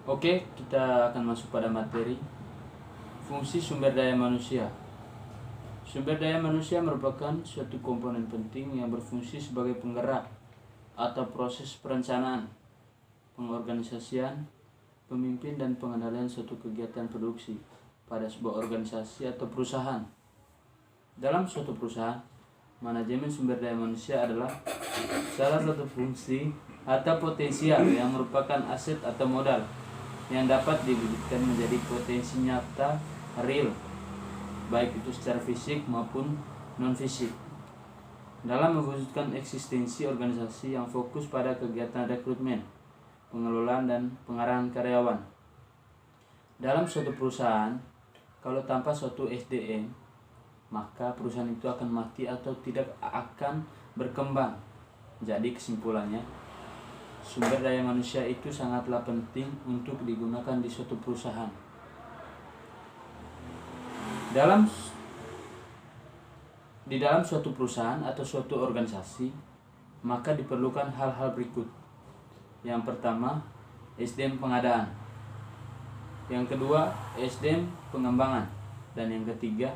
Oke, kita akan masuk pada materi fungsi sumber daya manusia. Sumber daya manusia merupakan suatu komponen penting yang berfungsi sebagai penggerak atau proses perencanaan, pengorganisasian, pemimpin dan pengendalian suatu kegiatan produksi pada sebuah organisasi atau perusahaan. Dalam suatu perusahaan, manajemen sumber daya manusia adalah salah satu fungsi atau potensial yang merupakan aset atau modal yang dapat diwujudkan menjadi potensi nyata real, baik itu secara fisik maupun non-fisik, dalam mewujudkan eksistensi organisasi yang fokus pada kegiatan rekrutmen, pengelolaan dan pengarahan karyawan. Dalam suatu perusahaan, kalau tanpa suatu SDM, maka perusahaan itu akan mati atau tidak akan berkembang. Jadi kesimpulannya, sumber daya manusia itu sangatlah penting untuk digunakan di suatu perusahaan. Di dalam suatu perusahaan atau suatu organisasi, maka diperlukan hal-hal berikut. Yang pertama, SDM pengadaan. Yang kedua, SDM pengembangan. Dan yang ketiga,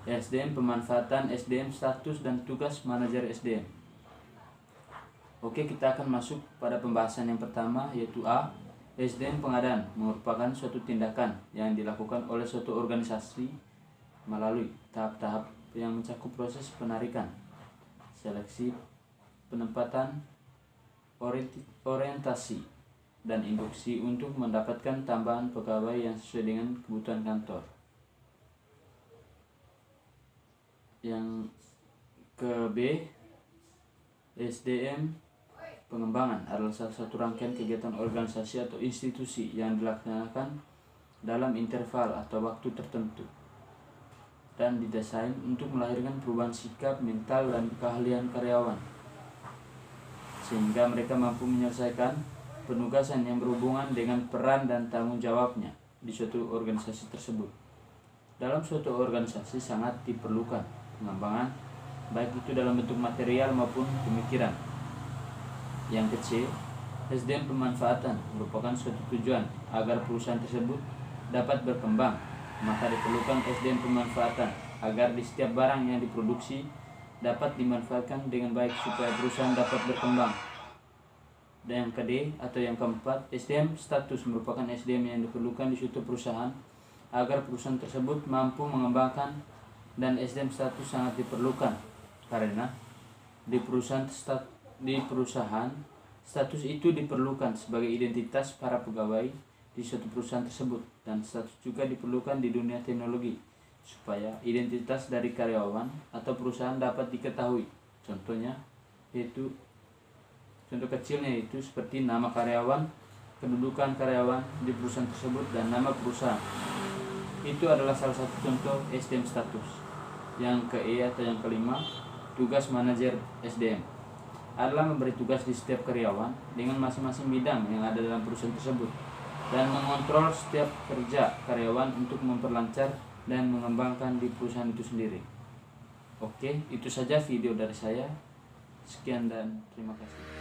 SDM pemanfaatan SDM status dan tugas manajer SDM. Oke, kita akan masuk pada pembahasan yang pertama, yaitu A. SDM pengadaan merupakan suatu tindakan yang dilakukan oleh suatu organisasi melalui tahap-tahap yang mencakup proses penarikan, seleksi, penempatan, orientasi, dan induksi untuk mendapatkan tambahan pegawai yang sesuai dengan kebutuhan kantor. Yang ke B, SDM pengembangan adalah salah satu rangkaian kegiatan organisasi atau institusi yang dilaksanakan dalam interval atau waktu tertentu dan didesain untuk melahirkan perubahan sikap, mental, dan keahlian karyawan sehingga mereka mampu menyelesaikan penugasan yang berhubungan dengan peran dan tanggung jawabnya di suatu organisasi tersebut. Dalam suatu organisasi sangat diperlukan pengembangan, baik itu dalam bentuk material maupun pemikiran. Yang kecil, SDM pemanfaatan merupakan suatu tujuan agar perusahaan tersebut dapat berkembang, maka diperlukan SDM pemanfaatan agar di setiap barang yang diproduksi dapat dimanfaatkan dengan baik supaya perusahaan dapat berkembang. Dan yang ke-D atau yang keempat, SDM status merupakan SDM yang diperlukan di suatu perusahaan agar perusahaan tersebut mampu mengembangkan, dan SDM status sangat diperlukan karena di perusahaan status itu diperlukan sebagai identitas para pegawai di suatu perusahaan tersebut, dan status juga diperlukan di dunia teknologi supaya identitas dari karyawan atau perusahaan dapat diketahui. Contoh kecilnya itu seperti nama karyawan, kedudukan karyawan di perusahaan tersebut, dan nama perusahaan. Itu adalah salah satu contoh SDM status. Yang ke-E atau yang kelima, tugas manajer SDM adalah memberi tugas di setiap karyawan dengan masing-masing bidang yang ada dalam perusahaan tersebut dan mengontrol setiap kerja karyawan untuk memperlancar dan mengembangkan di perusahaan itu sendiri. Oke, itu saja video dari saya. Sekian dan terima kasih.